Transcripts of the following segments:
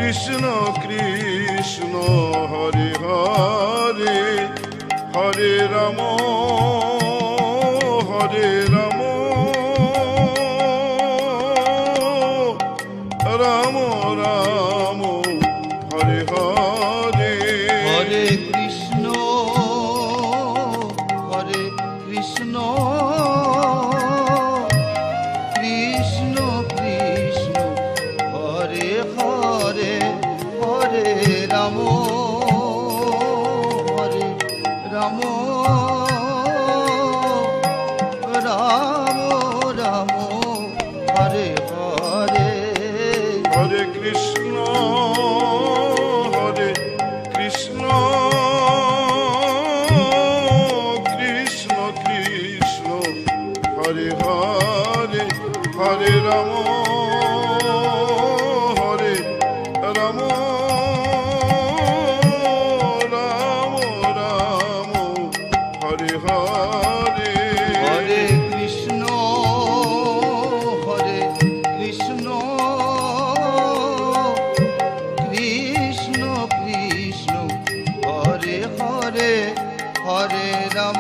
Krishna Krishna Hare Hare Hare Ram Hare Ram Ram Ram Hare Hare Hare Krishna Krishna Krishna Hare Hare Hare Ram Ram Ram Ram Hare Hare Hare Krishna Krishna Krishna Krishna Hare Hare Hare Ram Hare Ram Ram Ram Hare Hare Hare Krishna Krishna Krishna Krishna Hare Hare Hare Ram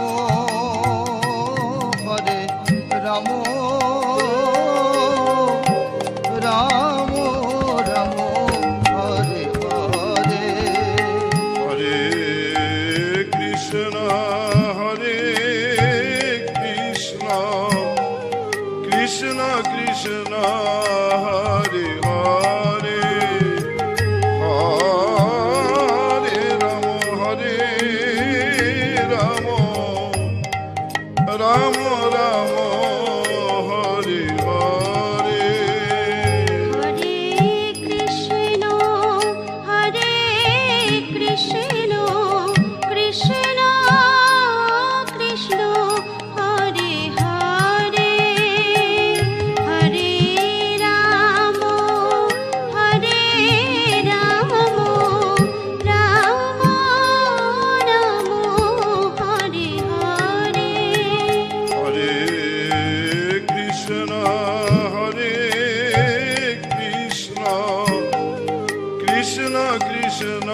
Ram Ram Ram Hare Hare Hare Krishna Krishna Krishna Hare Hare Hare Ram Ram Ram Hare Hare Hare Krishna Krishna Krishna Hare Hare Hare Ram Hare Ram Ram Ram Hare Hare Hare Krishna Krishna Krishna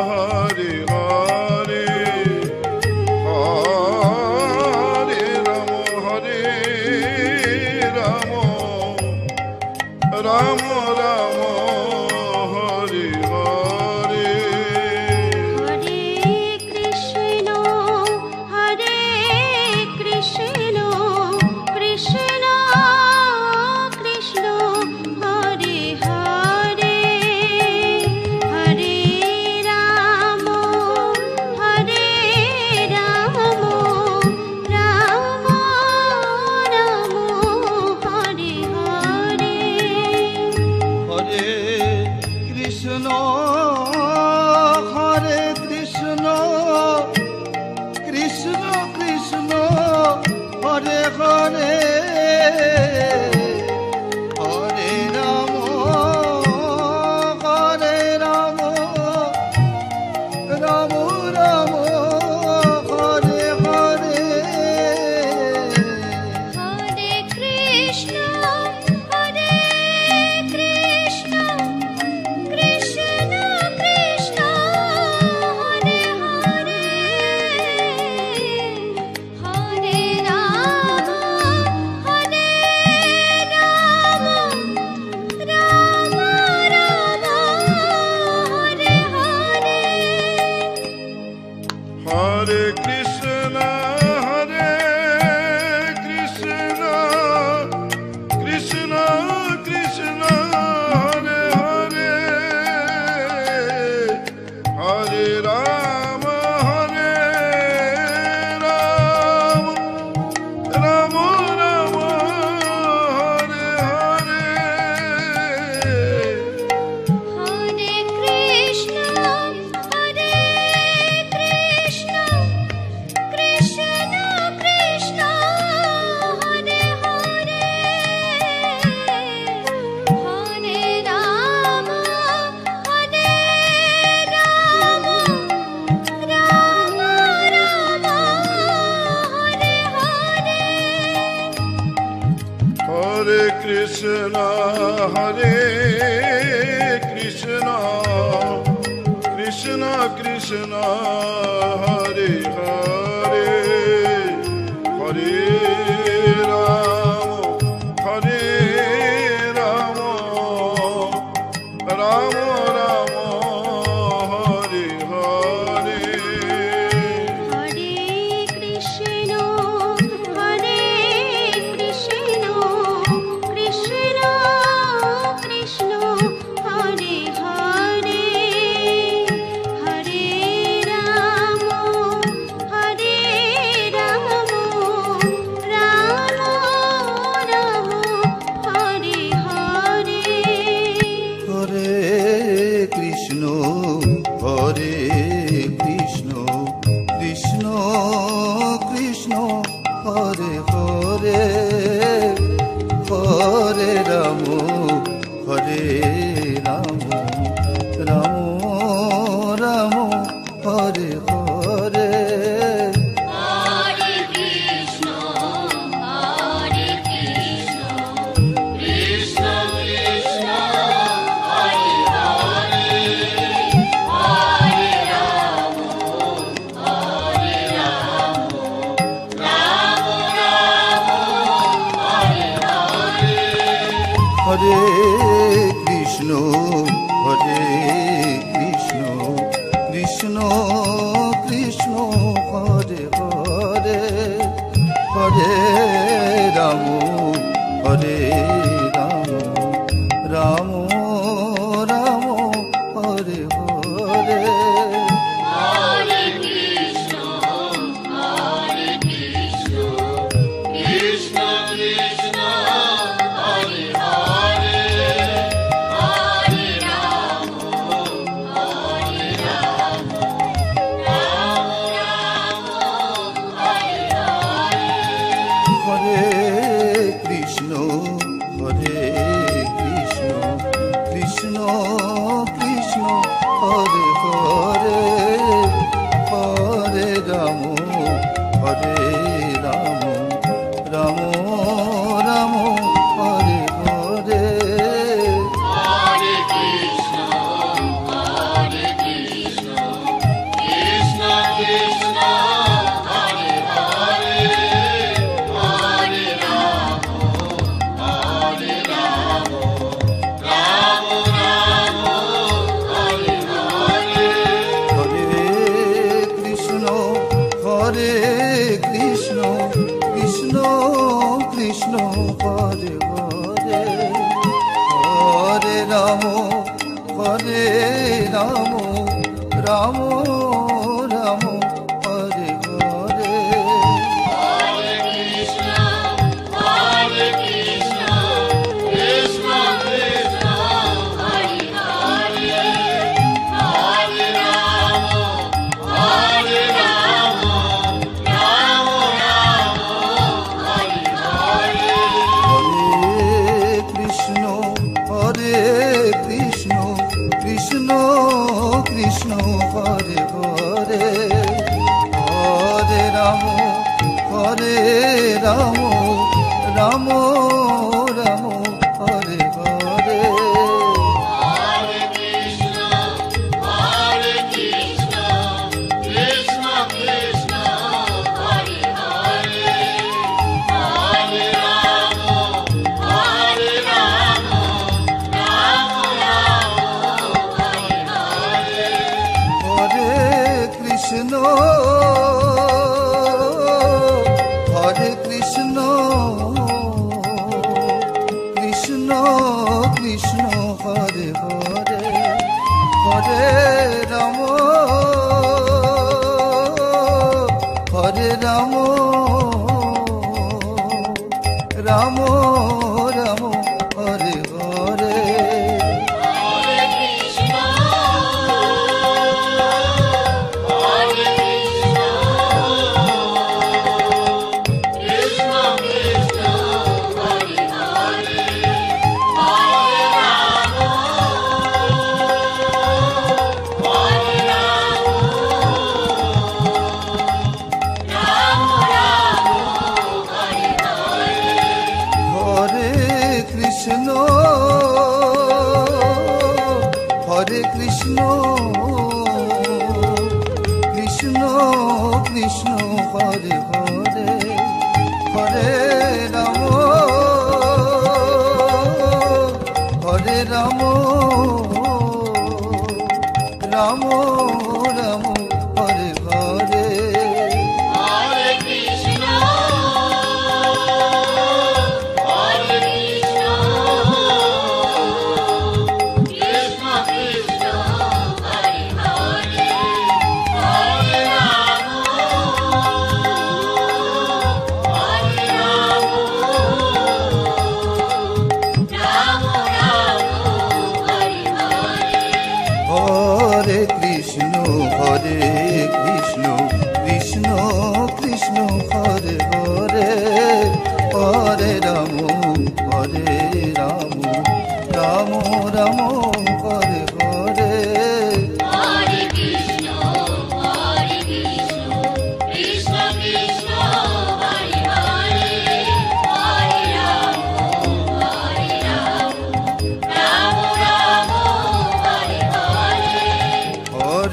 Hare Hare Hare Ram Ram Ram Hare Hare Hare Krishna Krishna Krishna Hare Hare Hare Ram Hare Ram Ram Ram Hare Hare Hare Krishna Krishna Krishna Hare Hare Hare Ram Ram Ram Hare Hare Hare Krishna Krishna Krishna Hare Hare Hare Ram Ram Ram Hare Hare Hare Krishna Krishna Krishna Hare Hare Hare Ram Ram Ram Hare Hare Hare Krishna Krishna Krishna Hare Hare Hare Ram Ram Ram Hare Hare Hare Krishna Krishna Krishna Hare Hare Hare Rama Rama Rama Hare Hare Hare Krishna Krishna Krishna Hare Hare Hare Rama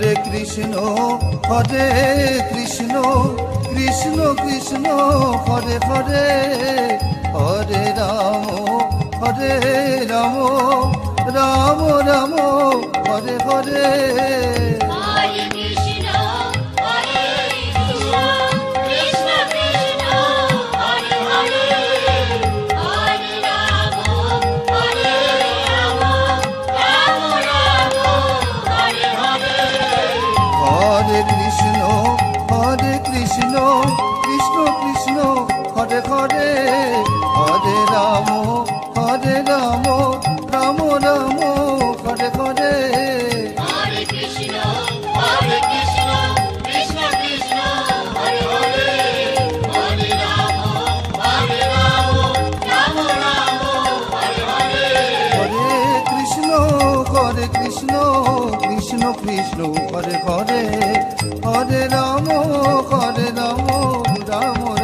Hare Krishna Krishna Krishna Hare Hare Hare Ram Ram Ram Hare Hare Hare Krishna, Hare Krishna, Krishna Krishna, Hare Hare, Hare Rama, Hare Rama, Rama Rama, Hare Hare. Hare Krishna Krishna Krishna Hare Hare Hare Ram Ram Ram Hare Hare Hare Krishna, Hare Krishna, Krishna Krishna, Hare Hare, Hare Rama, Hare Rama, Rama Rama, Hare Hare. Hare Krishna Krishna Krishna Hare Hare Hare Ram Ram